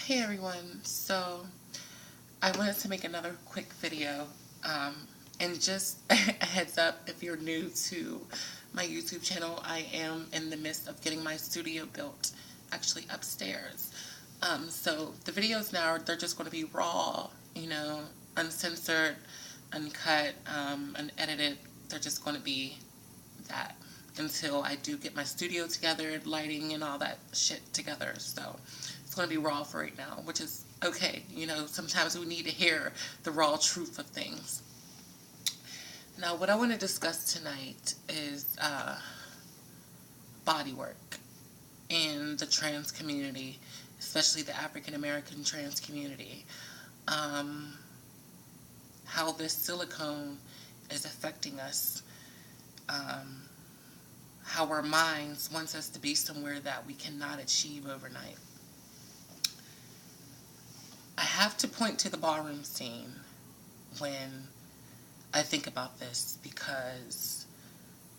Hey everyone, so I wanted to make another quick video, and just a heads up, if you're new to my YouTube channel, I am in the midst of getting my studio built, actually upstairs. So the videos now, they're just going to be raw, uncensored, uncut, unedited. They're just going to be that until I do get my studio together, lighting and all that shit together. So it's going to be raw for right now, which is okay. Sometimes we need to hear the raw truth of things. Now, what I want to discuss tonight is body work in the trans community, especially the African American trans community. How this silicone is affecting us. How our minds wants us to be somewhere that we cannot achieve overnight. I have to point to the ballroom scene when I think about this, because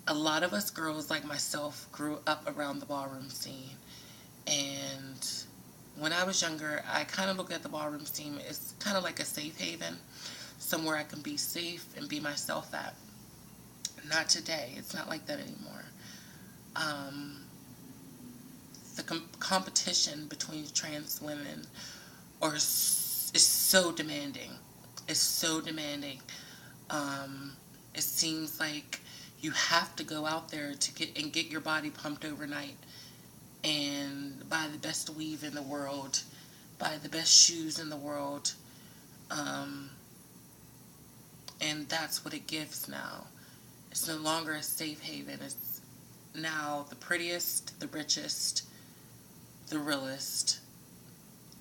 a lot of us girls like myself grew up around the ballroom scene, and when I was younger, I kind of looked at the ballroom scene as kind of like a safe haven, somewhere I can be safe and be myself at. Not today. It's not like that anymore. The competition between trans women is so demanding. It's so demanding. It seems like you have to go out there to get your body pumped overnight, and buy the best weave in the world, buy the best shoes in the world, and that's what it gives now. It's no longer a safe haven. It's now the prettiest, the richest, the realest.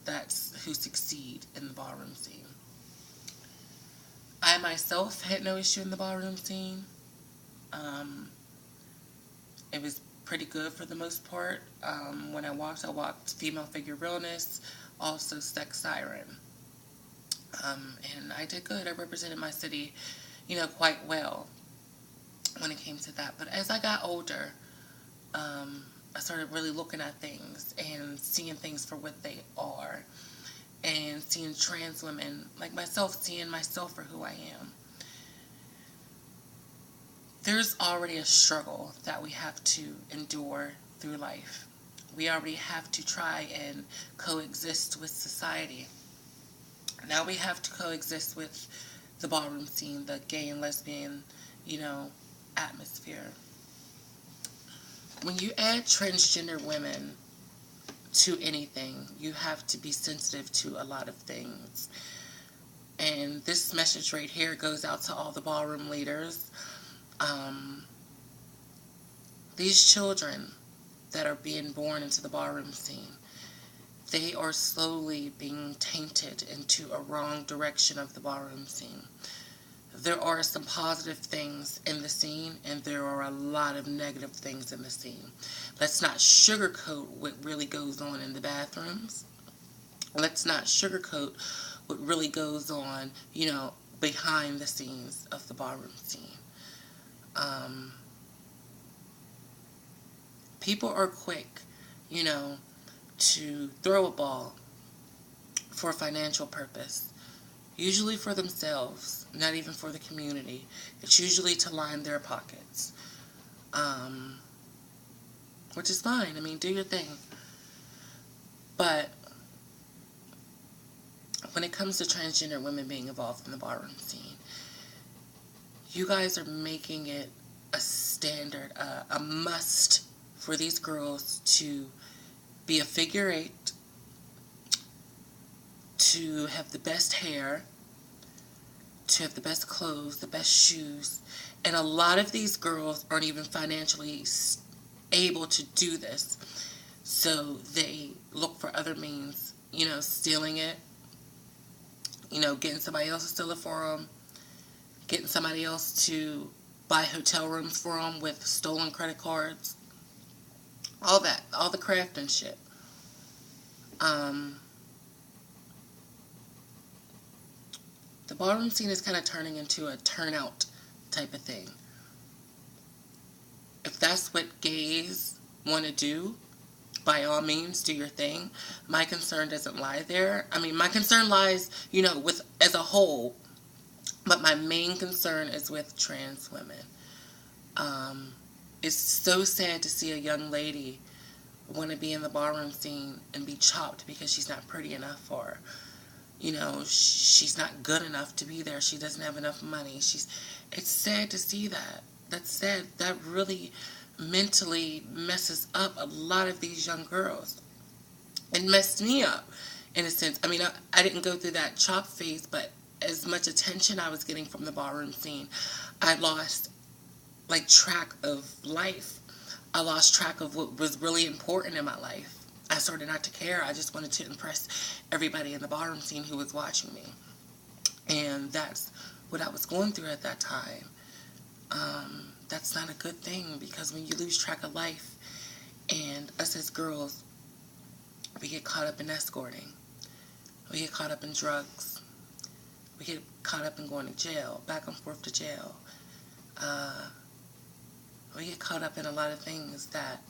That's who succeed in the ballroom scene. I myself had no issue in the ballroom scene. It was pretty good for the most part. When I walked female figure realness, also sex siren. And I did good. I represented my city, quite well when it came to that. But as I got older, I started really looking at things and seeing things for what they are, and seeing trans women like myself, seeing myself for who I am. There's already a struggle that we have to endure through life. We already have to try and coexist with society. Now we have to coexist with the ballroom scene, the gay and lesbian, atmosphere. When you add transgender women to anything, you have to be sensitive to a lot of things. And this message right here goes out to all the ballroom leaders. These children that are being born into the ballroom scene, they are slowly being tainted into a wrong direction of the ballroom scene. There are some positive things in the scene, and there are a lot of negative things in the scene. Let's not sugarcoat what really goes on in the bathrooms. Let's not sugarcoat what really goes on, behind the scenes of the ballroom scene. People are quick, to throw a ball for a financial purpose. Usually for themselves, not even for the community. It's usually to line their pockets. Which is fine. I mean, do your thing. But when it comes to transgender women being involved in the ballroom scene, you guys are making it a standard, a must for these girls to be a figure eight, to have the best hair, to have the best clothes, the best shoes. And a lot of these girls aren't even financially able to do this. So they look for other means, stealing it, getting somebody else to steal it for them, getting somebody else to buy hotel rooms for them with stolen credit cards. All that, all the craft and shit. The ballroom scene is kind of turning into a turnout type of thing. If that's what gays want to do, by all means, do your thing. My concern doesn't lie there. I mean, my concern lies, with as a whole, but my main concern is with trans women. It's so sad to see a young lady want to be in the ballroom scene and be chopped because she's not pretty enough, or she's not good enough to be there. She doesn't have enough money. It's sad to see that. That's sad. That really mentally messes up a lot of these young girls. It messed me up in a sense. I mean, I didn't go through that chop phase, but as much attention I was getting from the ballroom scene, I lost track of life. I lost track of what was really important in my life. I started not to care. I just wanted to impress everybody in the ballroom scene who was watching me. And that's what I was going through at that time. That's not a good thing, because when you lose track of life, and us as girls, we get caught up in escorting. We get caught up in drugs. We get caught up in going to jail, back and forth to jail. We get caught up in a lot of things that,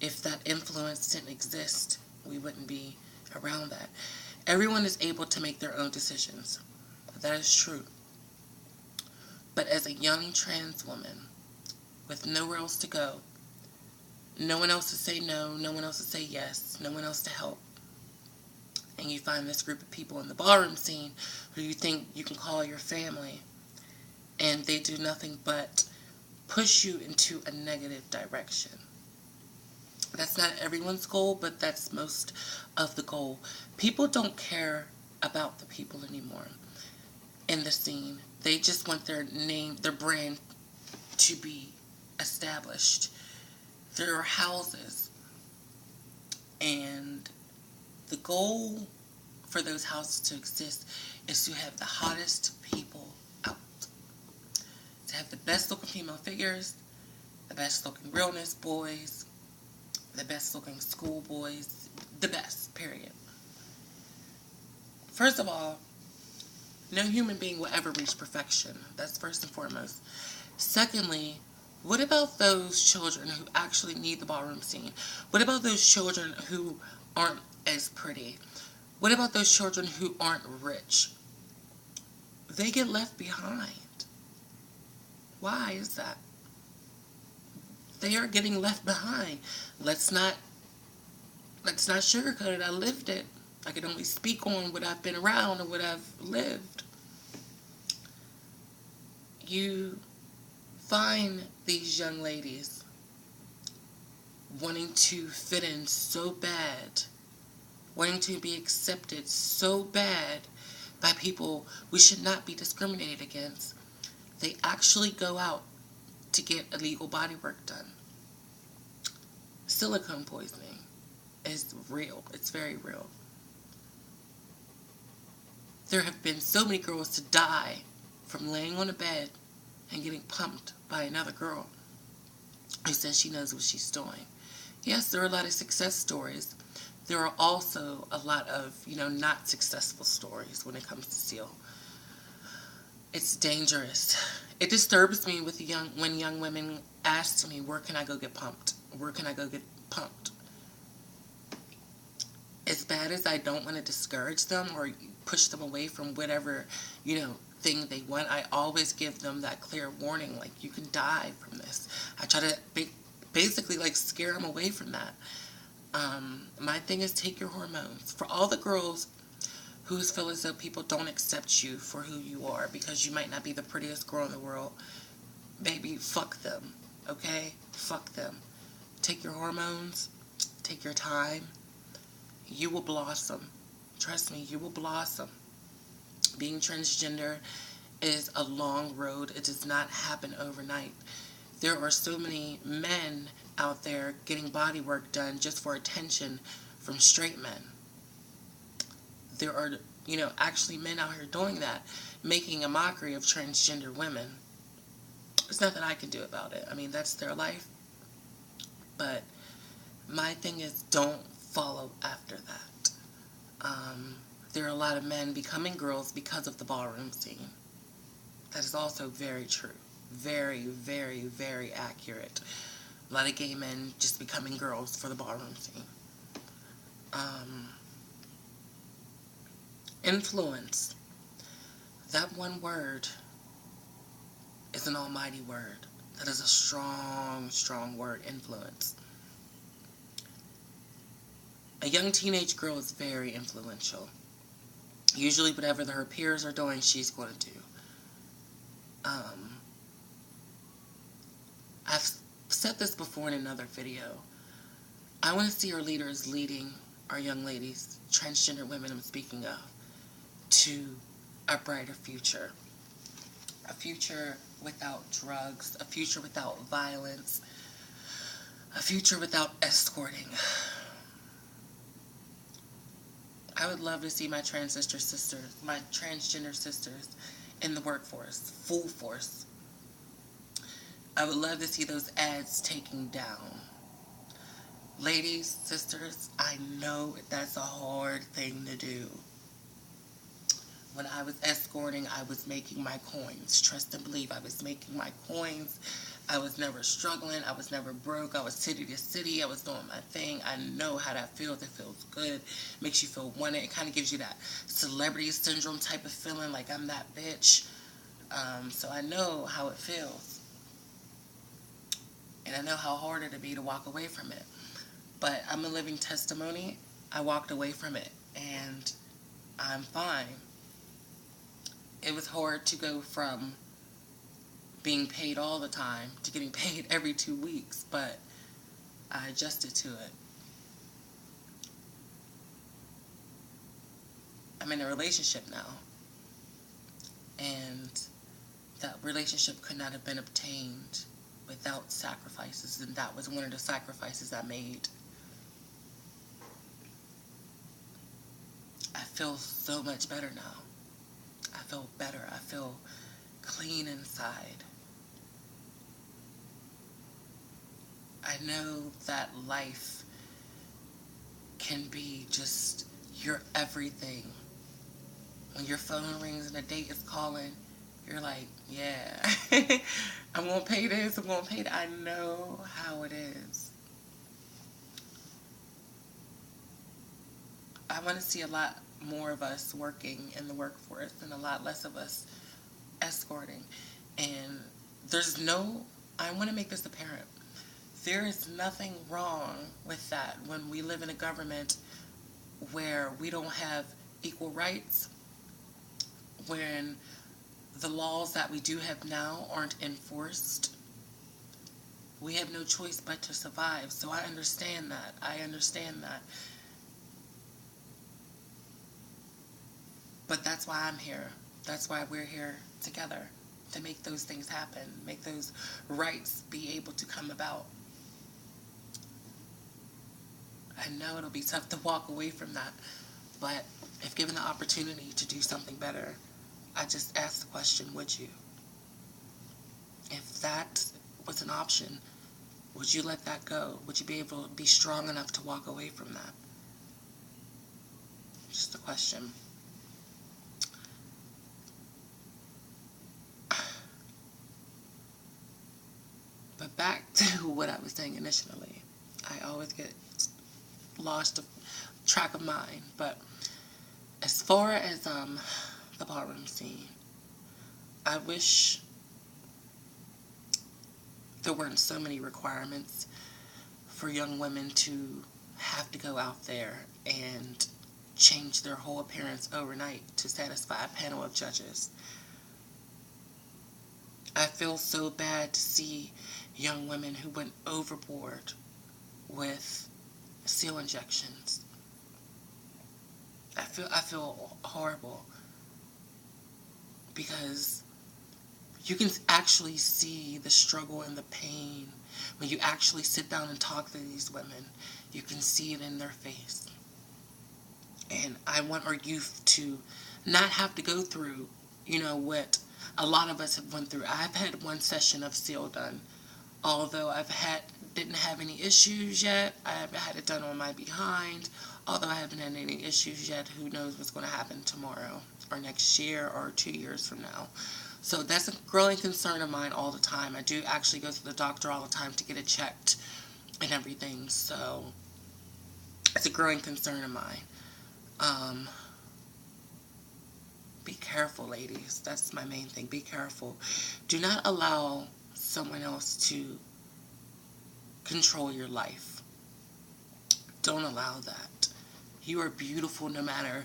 if that influence didn't exist, we wouldn't be around that. Everyone is able to make their own decisions. That is true. But as a young trans woman, with nowhere else to go, no one else to say no, no one else to say yes, no one else to help, and you find this group of people in the ballroom scene who you think you can call your family, and they do nothing but push you into a negative direction. That's not everyone's goal, but that's most of the goal. People don't care about the people anymore in the scene. They just want their name, their brand to be established. There are houses, and the goal for those houses to exist is to have the hottest people out. To have the best looking female figures, the best looking realness boys, the best looking schoolboys, the best, period. First of all, no human being will ever reach perfection. That's first and foremost. Secondly, what about those children who actually need the ballroom scene? What about those children who aren't as pretty? What about those children who aren't rich? They get left behind. Why is that? They are getting left behind. Let's not sugarcoat it. I lived it. I can only speak on what I've been around and what I've lived. You find these young ladies wanting to fit in so bad, wanting to be accepted so bad by people we should not be discriminated against. They actually go out to get illegal body work done. Silicone poisoning is real. It's very real. There have been so many girls to die from laying on a bed and getting pumped by another girl who says she knows what she's doing. Yes, there are a lot of success stories. There are also a lot of, not successful stories when it comes to SEAL. It's dangerous. It disturbs me when young women ask me, where can I go get pumped? Where can I go get pumped? As bad as I don't want to discourage them or push them away from whatever, thing they want, I always give them that clear warning, you can die from this. I try to basically scare them away from that. My thing is, take your hormones. For all the girls who feel as though people don't accept you for who you are because you might not be the prettiest girl in the world, baby, fuck them, okay? Fuck them. Take your hormones, take your time. You will blossom. Trust me, you will blossom. Being transgender is a long road. It does not happen overnight. There are so many men out there getting body work done just for attention from straight men. There are, actually men out here doing that, making a mockery of transgender women. There's nothing I can do about it. I mean, that's their life. But my thing is, don't follow after that. There are a lot of men becoming girls because of the ballroom scene. That is also very true. Very, very, very accurate. A lot of gay men just becoming girls for the ballroom scene. Influence. That one word is an almighty word. That is a strong, strong word, influence. A young teenage girl is very influential. Usually whatever her peers are doing, she's going to do. I've said this before in another video. I want to see our leaders leading our young ladies, transgender women I'm speaking of, to a brighter future. A future without drugs, a future without violence, a future without escorting. I would love to see my transgender sisters in the workforce, full force. I would love to see those ads taken down. Ladies, sisters, I know that's a hard thing to do. When I was escorting, I was making my coins. Trust and believe, I was making my coins. I was never struggling. I was never broke. I was city to city. I was doing my thing. I know how that feels. It feels good. Makes you feel wanted. It kind of gives you that celebrity syndrome type of feeling, like I'm that bitch. So I know how it feels. And I know how hard it'd be to walk away from it. But I'm a living testimony. I walked away from it, and I'm fine. It was hard to go from being paid all the time to getting paid every 2 weeks, but I adjusted to it. I'm in a relationship now, and that relationship could not have been obtained without sacrifices, and that was one of the sacrifices I made. I feel so much better now. I feel better. I feel clean inside. I know that life can be just your everything. When your phone rings and a date is calling, you're like, yeah, I'm going to pay this, I'm going to pay that. I know how it is. I want to see a lot more of us working in the workforce and a lot less of us escorting. And I want to make this apparent. There is nothing wrong with that when we live in a government where we don't have equal rights, when the laws that we do have now aren't enforced. We have no choice but to survive. So I understand that. But that's why I'm here. That's why we're here together, to make those things happen, make those rights be able to come about. I know it'll be tough to walk away from that, but if given the opportunity to do something better, I just ask the question, would you? If that was an option, would you let that go? Would you be able to be strong enough to walk away from that? Just a question. But back to what I was saying initially. I always get lost track of mine. But as far as the ballroom scene, I wish there weren't so many requirements for young women to have to go out there and change their whole appearance overnight to satisfy a panel of judges. I feel so bad to see young women who went overboard with seal injections. I feel horrible because you can actually see the struggle and the pain when you actually sit down and talk to these women. You can see it in their face. And I want our youth to not have to go through, what a lot of us have went through. I've had one session of seal done. Although didn't have any issues yet. I haven't had it done on my behind. Although I haven't had any issues yet, who knows what's going to happen tomorrow or next year or 2 years from now. So that's a growing concern of mine all the time. I do actually go to the doctor all the time to get it checked and everything. So it's a growing concern of mine. Um, be careful, ladies. That's my main thing. Be careful. Do not allow someone else to control your life. Don't allow that. You are beautiful no matter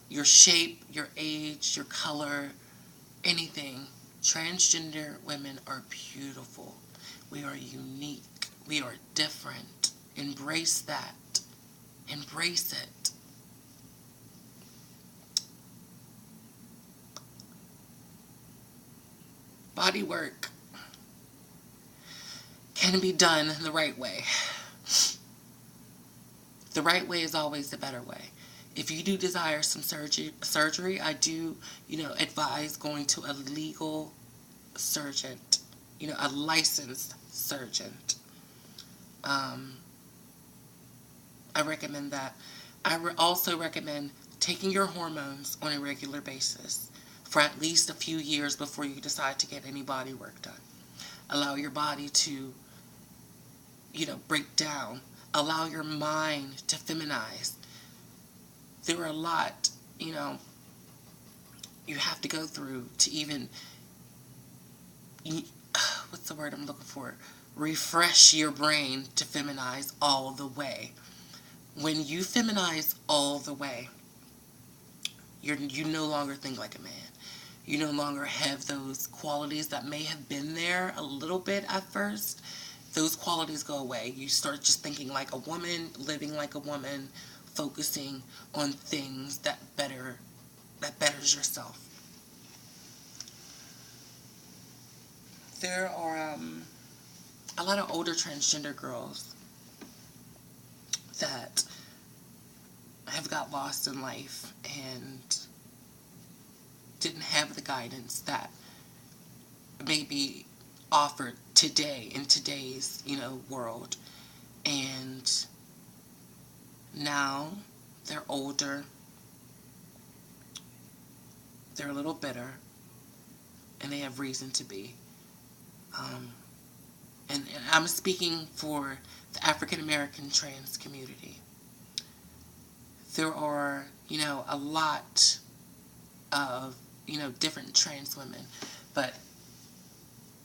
your shape, your age, your color, anything. Transgender women are beautiful. We are unique. We are different. Embrace that. Embrace it. Body work can be done the right way. The right way is always the better way. If you do desire some surgery, I do, advise going to a legal surgeon, a licensed surgeon. I recommend that. I also recommend taking your hormones on a regular basis for at least a few years before you decide to get any body work done. Allow your body to, break down. Allow your mind to feminize. There are a lot, you have to go through to even, what's the word I'm looking for? Refresh your brain to feminize all the way. When you feminize all the way, you no longer think like a man. You no longer have those qualities that may have been there a little bit at first. Those qualities go away. You start just thinking like a woman, living like a woman, focusing on things that betters yourself. There are a lot of older transgender girls that have got lost in life and didn't have the guidance that may be offered today in today's, world. And now they're older. They're a little bitter. And they have reason to be. And I'm speaking for the African American trans community. There are, a lot of, different trans women,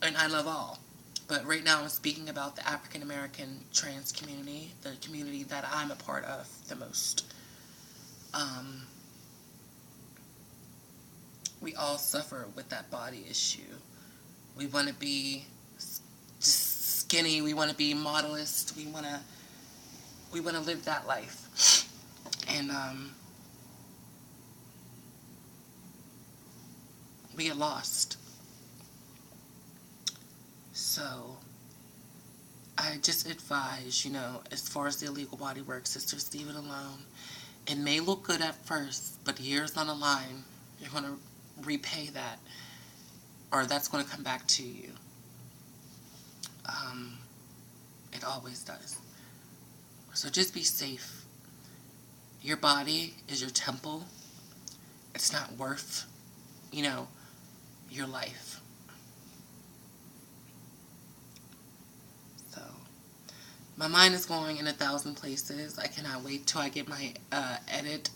and I love all. But right now I'm speaking about the African American trans community, the community that I'm a part of the most. We all suffer with that body issue. We want to be just skinny. We want to be modellist. We want to live that life. And we get lost. So I just advise, as far as the illegal body work, sisters, leave it alone. It may look good at first, but years down the line, you're going to repay that, or that's going to come back to you. It always does. So just be safe. Your body is your temple. It's not worth, your life. So my mind is going in 1,000 places. I cannot wait till I get my edit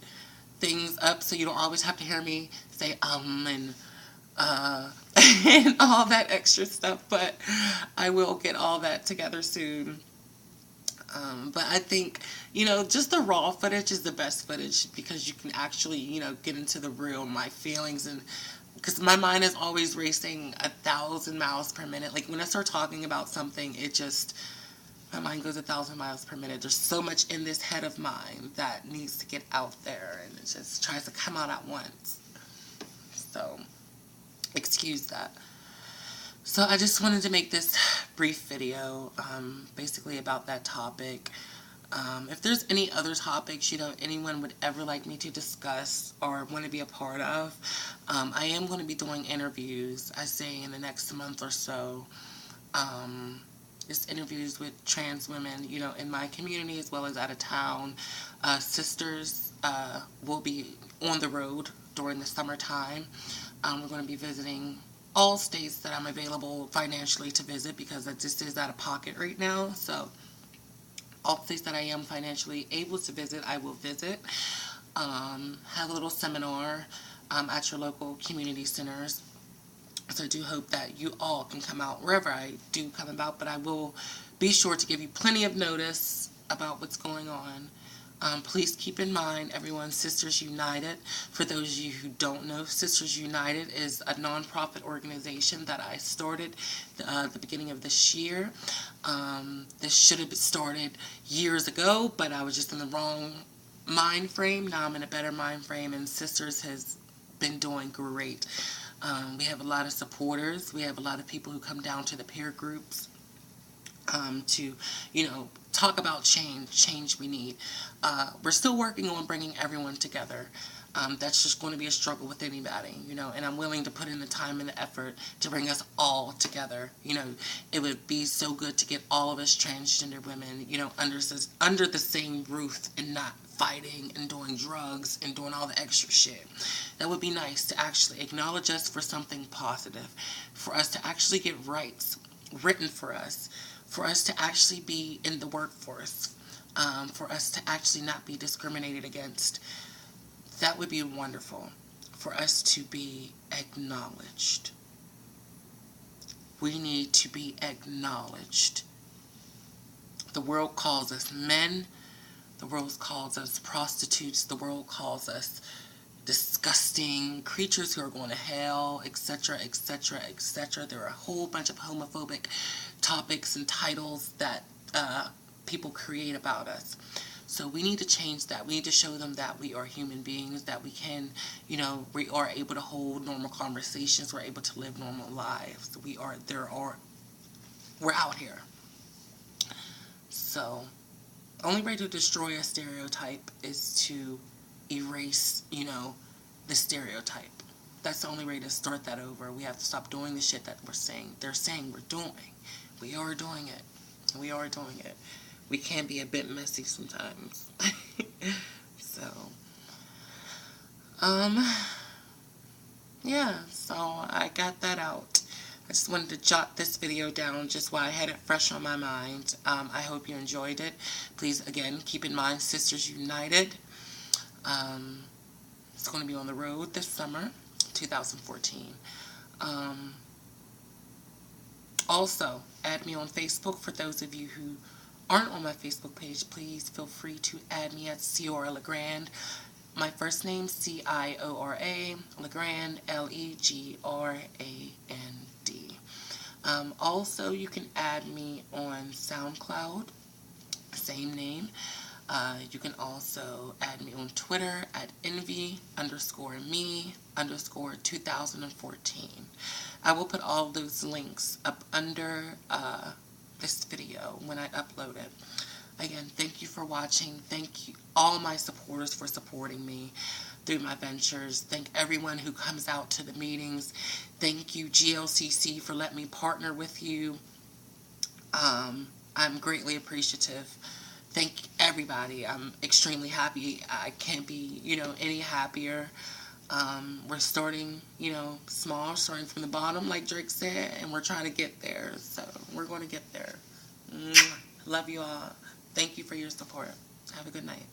things up so you don't always have to hear me say and and all that extra stuff, but I will get all that together soon. But I think, just the raw footage is the best footage because you can actually, get into the real, my feelings, and because my mind is always racing 1,000 miles per minute. Like when I start talking about something, my mind goes 1,000 miles per minute. There's so much in this head of mine that needs to get out there, and it just tries to come out at once. So, excuse that. So I just wanted to make this brief video, basically about that topic. If there's any other topics, anyone would ever like me to discuss or want to be a part of, I am going to be doing interviews, I say, in the next month or so. Just interviews with trans women, in my community as well as out of town. Sisters will be on the road during the summertime. We're going to be visiting all states that I'm available financially to visit, because it just is out of pocket right now. So all states that I am financially able to visit, I will visit. Have a little seminar at your local community centers. So I do hope that you all can come out wherever I do come about, but I will be sure to give you plenty of notice about what's going on. Please keep in mind, everyone, Sisters United. For those of you who don't know, Sisters United is a nonprofit organization that I started the beginning of this year. This should have started years ago, but I was just in the wrong mind frame. Now I'm in a better mind frame, and Sisters has been doing great. We have a lot of supporters. We have a lot of people who come down to the peer groups to, talk about change we need. We're still working on bringing everyone together. That's just going to be a struggle with anybody, and I'm willing to put in the time and the effort to bring us all together. It would be so good to get all of us transgender women, under the same roof and not fighting and doing drugs and doing all the extra shit. That would be nice to actually acknowledge us for something positive, for us to actually get rights written for us to actually be in the workforce, for us to actually not be discriminated against. That would be wonderful, for us to be acknowledged. We need to be acknowledged. The world calls us men. The world calls us prostitutes. The world calls us disgusting creatures who are going to hell, etc., etc., etc. There are a whole bunch of homophobic topics and titles that people create about us. So we need to change that. We need to show them that we are human beings, that we can, we are able to hold normal conversations. We're able to live normal lives. We're out here. So only way to destroy a stereotype is to erase, the stereotype. That's the only way to start that over. We have to stop doing the shit that they're saying we're doing. We are doing it. We are doing it. We can be a bit messy sometimes. So, yeah, so I got that out. I just wanted to jot this video down just while I had it fresh on my mind. I hope you enjoyed it. Please, again, keep in mind, Sisters United. It's going to be on the road this summer, 2014. Also, add me on Facebook. For those of you who aren't on my Facebook page, please feel free to add me at Ciora Legrand. My first name, Ciora, Legrand, Legrand. Also, you can add me on SoundCloud, same name. You can also add me on Twitter at envy_me_2014. I will put all those links up under this video when I upload it. Again, thank you for watching. Thank you, all my supporters, for supporting me through my ventures. Thank everyone who comes out to the meetings. Thank you, GLCC, for letting me partner with you. I'm greatly appreciative. Thank everybody. I'm extremely happy. I can't be, any happier. We're starting, small, starting from the bottom, like Drake said, and we're trying to get there. So we're going to get there. Love you all. Thank you for your support. Have a good night.